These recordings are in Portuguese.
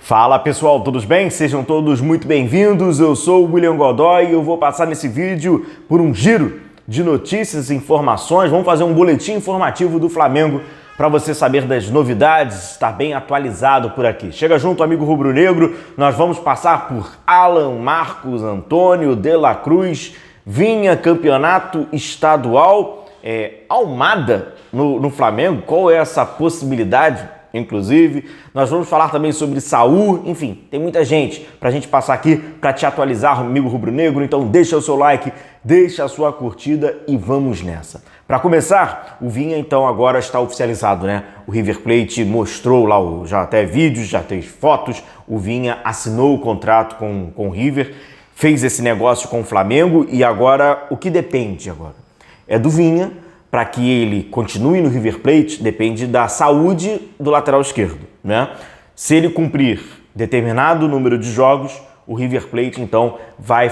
Fala pessoal, todos bem? Sejam todos muito bem-vindos. Eu sou o William Godoy e eu vou passar nesse vídeo por um giro de notícias e informações. Vamos fazer um boletim informativo do Flamengo para você saber das novidades, estar bem atualizado por aqui. Chega junto, amigo rubro-negro, nós vamos passar por Alan, Marcos Antônio, De La Cruz, Vinha, campeonato estadual, Almada no Flamengo. Qual é essa possibilidade? Inclusive, nós vamos falar também sobre Saúl, enfim, tem muita gente pra gente passar aqui pra te atualizar, amigo rubro-negro, então deixa o seu like, deixa a sua curtida e vamos nessa. Pra começar, o Vinha então agora está oficializado, né? O River Plate mostrou lá, já até vídeos, já tem fotos, o Vinha assinou o contrato com o River, fez esse negócio com o Flamengo e agora, o que depende agora? É do Vinha. Para que ele continue no River Plate, depende da saúde do lateral esquerdo, né? Se ele cumprir determinado número de jogos, o River Plate, então, vai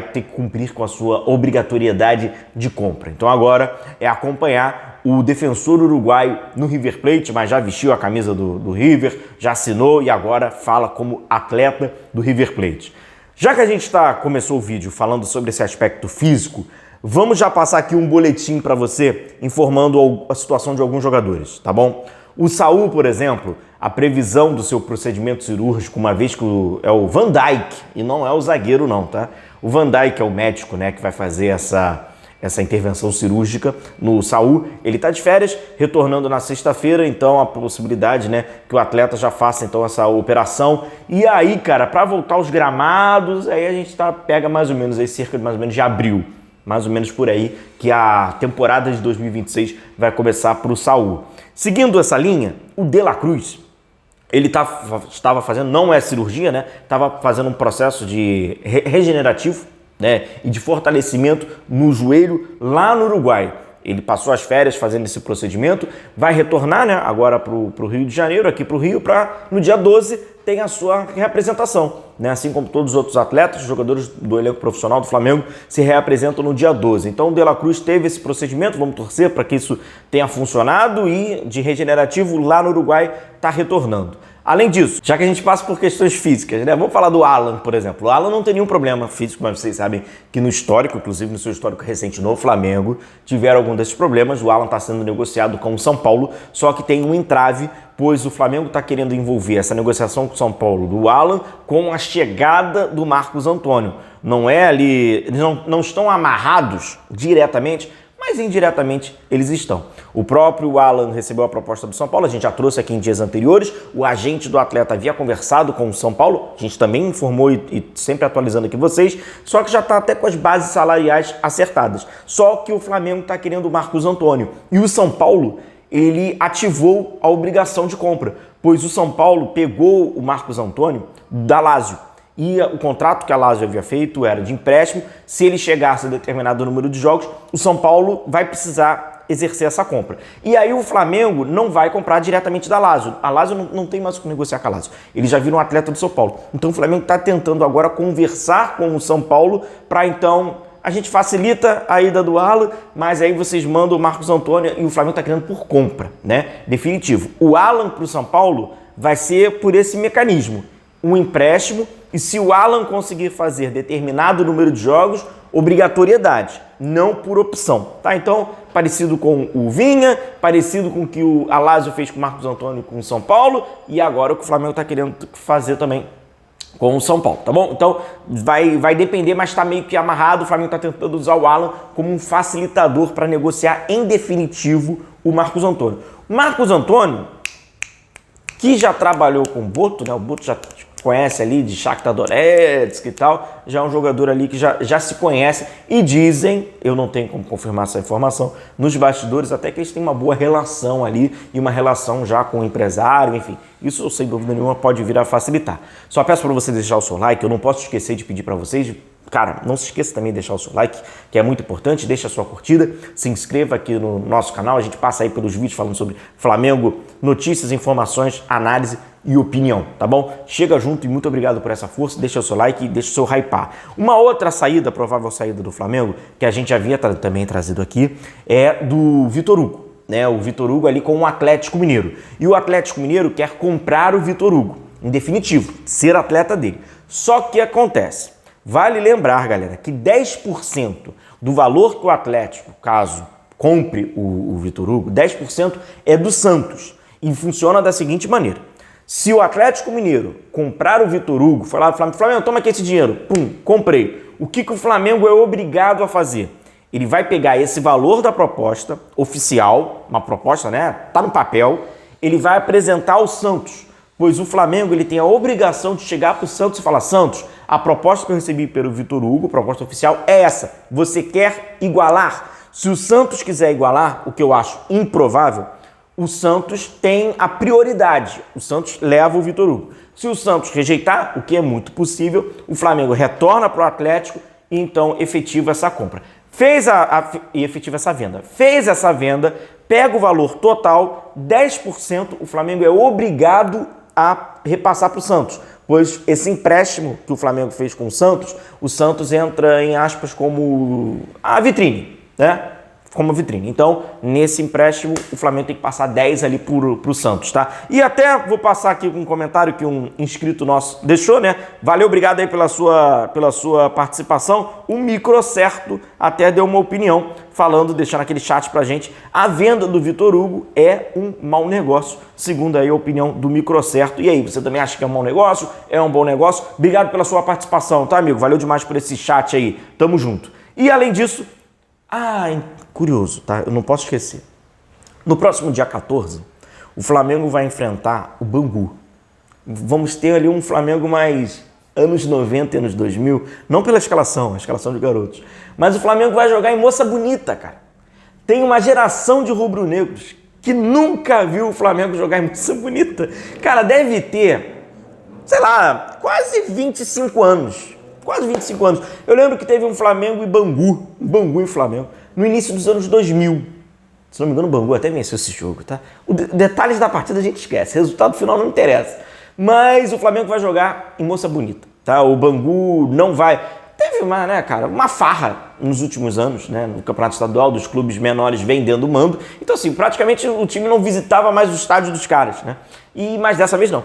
ter que cumprir com a sua obrigatoriedade de compra. Então, agora é acompanhar o defensor uruguaio no River Plate, mas já vestiu a camisa do River, já assinou e agora fala como atleta do River Plate. Já que a gente começou o vídeo falando sobre esse aspecto físico, vamos já passar aqui um boletim para você informando a situação de alguns jogadores, tá bom? O Saúl, por exemplo, a previsão do seu procedimento cirúrgico, uma vez que é o Van Dijk, e não é o zagueiro não, tá? O Van Dijk é o médico, né, que vai fazer essa intervenção cirúrgica no Saúl. Ele tá de férias, retornando na sexta-feira, então a possibilidade, né, que o atleta já faça então essa operação. E aí, cara, para voltar aos gramados, aí a gente pega mais ou menos aí cerca de mais ou menos de abril. Mais ou menos por aí, que a temporada de 2026 vai começar para o Saúl. Seguindo essa linha, o De La Cruz, ele estava fazendo, não é cirurgia, né? Estava fazendo um processo de regenerativo, né? E de fortalecimento no joelho lá no Uruguai. Ele passou as férias fazendo esse procedimento, vai retornar, né, agora para o Rio de Janeiro, aqui para o Rio, para no dia 12 tem a sua reapresentação, né? Assim como todos os outros atletas, os jogadores do elenco profissional do Flamengo se reapresentam no dia 12. Então o De La Cruz teve esse procedimento, vamos torcer para que isso tenha funcionado e de regenerativo lá no Uruguai está retornando. Além disso, já que a gente passa por questões físicas, né? Vamos falar do Alan, por exemplo. O Alan não tem nenhum problema físico, mas vocês sabem que no histórico, inclusive no seu histórico recente no Flamengo, tiveram algum desses problemas. O Alan está sendo negociado com o São Paulo, só que tem um entrave, pois o Flamengo está querendo envolver essa negociação com o São Paulo do Alan com a chegada do Marcos Antônio. Não é ali, eles não estão amarrados diretamente, mas indiretamente eles estão. O próprio Alan recebeu a proposta do São Paulo, a gente já trouxe aqui em dias anteriores, o agente do atleta havia conversado com o São Paulo, a gente também informou e sempre atualizando aqui vocês, só que já está até com as bases salariais acertadas. Só que o Flamengo está querendo o Marcos Antônio e o São Paulo, ele ativou a obrigação de compra, pois o São Paulo pegou o Marcos Antônio da Lazio. E o contrato que a Lazio havia feito era de empréstimo. Se ele chegasse a determinado número de jogos, o São Paulo vai precisar exercer essa compra. E aí o Flamengo não vai comprar diretamente da Lazio. A Lazio não tem mais o que negociar com a Lazio. Eles já viram um atleta do São Paulo. Então o Flamengo está tentando agora conversar com o São Paulo para então a gente facilita a ida do Alan, mas aí vocês mandam o Marcos Antônio e o Flamengo está querendo por compra, né? Definitivo. O Alan para o São Paulo vai ser por esse mecanismo. Um empréstimo, e se o Alan conseguir fazer determinado número de jogos, obrigatoriedade, não por opção, tá? Então, parecido com o Vinha, parecido com o que a Lazio fez com o Marcos Antônio com o São Paulo, e agora o que o Flamengo está querendo fazer também com o São Paulo, tá bom? Então, vai depender, mas está meio que amarrado, o Flamengo está tentando usar o Alan como um facilitador para negociar em definitivo o Marcos Antônio. Marcos Antônio, que já trabalhou com o Boto, né? O Boto já conhece ali de Shakhtar Donetsk e tal, já é um jogador ali que já se conhece e dizem, eu não tenho como confirmar essa informação, nos bastidores até que eles têm uma boa relação ali e uma relação já com o empresário, enfim, isso sem dúvida nenhuma pode vir a facilitar. Só peço para você deixar o seu like, eu não posso esquecer de pedir para vocês, cara, não se esqueça também de deixar o seu like, que é muito importante, deixa a sua curtida, se inscreva aqui no nosso canal, a gente passa aí pelos vídeos falando sobre Flamengo, notícias, informações, análise e opinião, tá bom? Chega junto e muito obrigado por essa força, deixa o seu like e deixa o seu hypar. Uma outra saída, provável saída do Flamengo, que a gente havia também trazido aqui, é do Vitor Hugo, né? O Vitor Hugo ali com o Atlético Mineiro. E o Atlético Mineiro quer comprar o Vitor Hugo. em definitivo, ser atleta dele. Só que acontece, vale lembrar, galera, que 10% do valor que o Atlético, caso compre o Vitor Hugo, 10% é do Santos. E funciona da seguinte maneira: se o Atlético Mineiro comprar o Vitor Hugo, falar pro Flamengo, Flamengo, toma aqui esse dinheiro, pum, comprei. O que o Flamengo é obrigado a fazer? Ele vai pegar esse valor da proposta oficial, uma proposta, né? Tá no papel, ele vai apresentar ao Santos, pois o Flamengo ele tem a obrigação de chegar para o Santos e falar: Santos, a proposta que eu recebi pelo Vitor Hugo, a proposta oficial, é essa. Você quer igualar? Se o Santos quiser igualar, o que eu acho improvável, o Santos tem a prioridade. O Santos leva o Vitor Hugo. Se o Santos rejeitar, o que é muito possível, o Flamengo retorna para o Atlético e então efetiva essa compra. E efetiva essa venda. Fez essa venda, pega o valor total, 10%, o Flamengo é obrigado a repassar para o Santos, pois esse empréstimo que o Flamengo fez com o Santos entra em aspas como a vitrine, né? Como vitrine. Então, nesse empréstimo, o Flamengo tem que passar 10 ali pro Santos, tá? E até vou passar aqui um comentário que um inscrito nosso deixou, né? Valeu, obrigado aí pela sua participação. O Microcerto até deu uma opinião falando, deixando aquele chat pra gente: a venda do Vitor Hugo é um mau negócio, segundo aí a opinião do Microcerto. E aí, você também acha que é um mau negócio? É um bom negócio? Obrigado pela sua participação, tá, amigo? Valeu demais por esse chat aí. Tamo junto. E além disso, curioso, tá? Eu não posso esquecer. No próximo dia 14, o Flamengo vai enfrentar o Bangu. Vamos ter ali um Flamengo mais anos 90 e anos 2000, não pela escalação, a escalação de garotos, mas o Flamengo vai jogar em Moça Bonita, cara. Tem uma geração de rubro-negros que nunca viu o Flamengo jogar em Moça Bonita. Cara, deve ter, sei lá, quase 25 anos. Quase 25 anos. Eu lembro que teve um Flamengo e Bangu e Flamengo, no início dos anos 2000. Se não me engano, o Bangu até venceu esse jogo, tá? Detalhes da partida a gente esquece, resultado final não interessa. Mas o Flamengo vai jogar em Moça Bonita, tá? O Bangu não vai... Teve uma, né, cara, uma farra nos últimos anos, né? No Campeonato Estadual, dos clubes menores vendendo o mando. Então, assim, praticamente o time não visitava mais o estádio dos caras, né? Mas dessa vez não.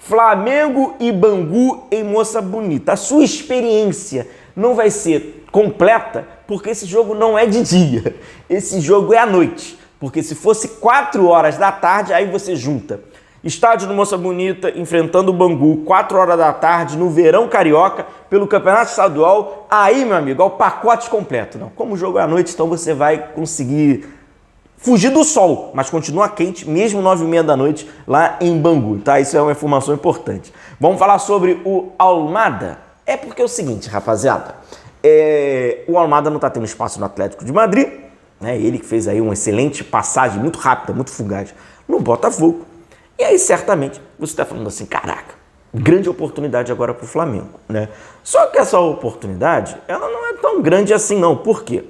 Flamengo e Bangu em Moça Bonita. A sua experiência não vai ser completa porque esse jogo não é de dia. Esse jogo é à noite. Porque se fosse 4 horas da tarde, aí você junta estádio do Moça Bonita enfrentando o Bangu, 4 horas da tarde, no verão carioca, pelo Campeonato Estadual. Aí, meu amigo, é o pacote completo. Não, como o jogo é à noite, então você vai conseguir fugir do sol, mas continua quente, mesmo 9h30 da noite, lá em Bangu, tá? Isso é uma informação importante. Vamos falar sobre o Almada? É porque é o seguinte, rapaziada, o Almada não tá tendo espaço no Atlético de Madrid, né? Ele que fez aí uma excelente passagem, muito rápida, muito fugaz, no Botafogo. E aí, certamente, você tá falando assim: caraca, grande oportunidade agora pro Flamengo, né? Só que essa oportunidade, ela não é tão grande assim não. Por quê?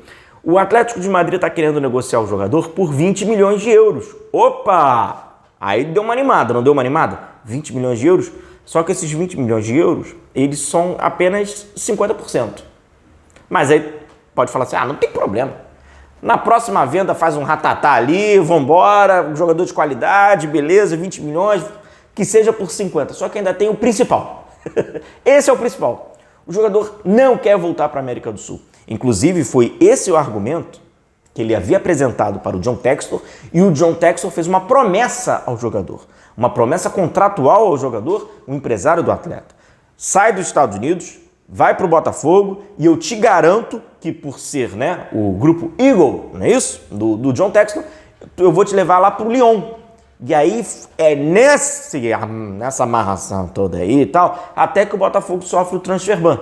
O Atlético de Madrid está querendo negociar o jogador por 20 milhões de euros. Opa! Aí deu uma animada, não deu uma animada? 20 milhões de euros? Só que esses 20 milhões de euros, eles são apenas 50%. Mas aí pode falar assim: não tem problema. Na próxima venda faz um ratatá ali, vambora, um jogador de qualidade, beleza, 20 milhões, que seja por 50. Só que ainda tem o principal. Esse é o principal. O jogador não quer voltar para a América do Sul. Inclusive, foi esse o argumento que ele havia apresentado para o John Textor, e o John Textor fez uma promessa ao jogador, uma promessa contratual ao jogador, o empresário do atleta. Sai dos Estados Unidos, vai para o Botafogo, e eu te garanto que, por ser, né, o grupo Eagle, não é isso? Do John Textor, eu vou te levar lá para o Lyon. E aí é nessa amarração toda aí e tal, até que o Botafogo sofre o transfer ban.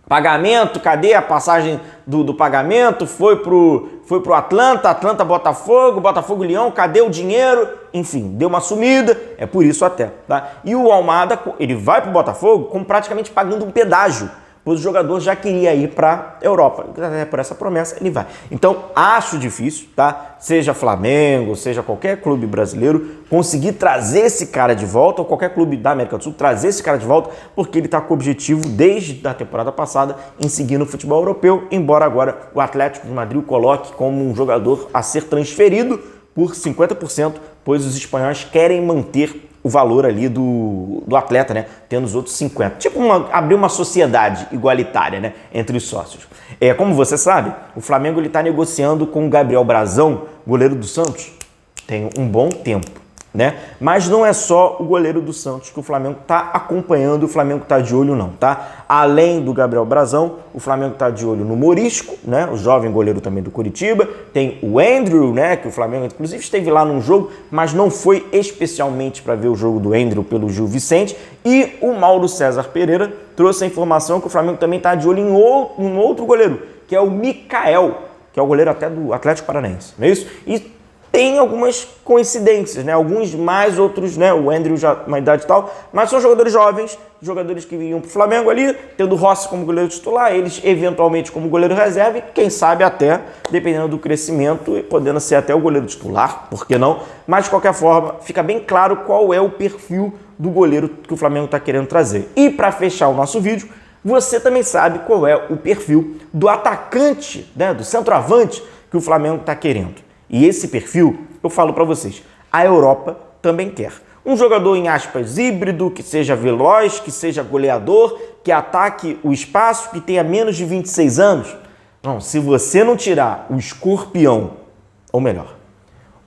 Pagamento, cadê a passagem do pagamento? Foi pro Atlanta, Botafogo, Botafogo-Leão, cadê o dinheiro? Enfim, deu uma sumida, é por isso até, tá? E o Almada, ele vai pro Botafogo como praticamente pagando um pedágio, pois o jogador já queria ir para a Europa. Por essa promessa, ele vai. Então, acho difícil, tá? Seja Flamengo, seja qualquer clube brasileiro, conseguir trazer esse cara de volta, ou qualquer clube da América do Sul, trazer esse cara de volta, porque ele está com o objetivo, desde a temporada passada, em seguir no futebol europeu, embora agora o Atlético de Madrid o coloque como um jogador a ser transferido por 50%, pois os espanhóis querem manter o valor ali do atleta, né? Tendo os outros 50. Tipo, abrir uma sociedade igualitária, né? Entre os sócios. Como você sabe, o Flamengo está negociando com o Gabriel Brazão, goleiro do Santos, tem um bom tempo, né? Mas não é só o goleiro do Santos que o Flamengo está acompanhando, o Flamengo está de olho não, tá? Além do Gabriel Brazão, o Flamengo está de olho no Morisco, né? O jovem goleiro também do Curitiba, tem o Andrew, né? Que o Flamengo inclusive esteve lá num jogo, mas não foi especialmente para ver o jogo do Andrew pelo Gil Vicente, e o Mauro César Pereira trouxe a informação que o Flamengo também está de olho em um outro goleiro, que é o Mikael, que é o goleiro até do Atlético Paranaense, não é isso? E tem algumas coincidências, né? Alguns mais, outros, né? O Andrew já uma idade e tal, mas são jogadores jovens, jogadores que vinham para o Flamengo ali, tendo o Rossi como goleiro titular, eles eventualmente como goleiro reserva e quem sabe até, dependendo do crescimento, podendo ser até o goleiro titular, por que não? Mas de qualquer forma, fica bem claro qual é o perfil do goleiro que o Flamengo está querendo trazer. E para fechar o nosso vídeo, você também sabe qual é o perfil do atacante, né? Do centroavante que o Flamengo está querendo. E esse perfil, eu falo para vocês, a Europa também quer. Um jogador, em aspas, híbrido, que seja veloz, que seja goleador, que ataque o espaço, que tenha menos de 26 anos. Não, se você não tirar o escorpião, ou melhor,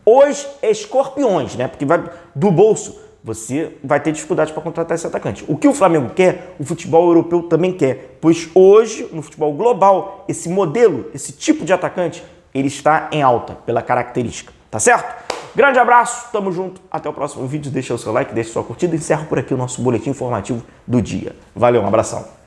os escorpiões, né? Porque vai do bolso, você vai ter dificuldade para contratar esse atacante. O que o Flamengo quer, o futebol europeu também quer. Pois hoje, no futebol global, esse modelo, esse tipo de atacante, ele está em alta pela característica, tá certo? Grande abraço, tamo junto, até o próximo vídeo, deixa o seu like, deixa sua curtida e encerro por aqui o nosso boletim informativo do dia. Valeu, um abração.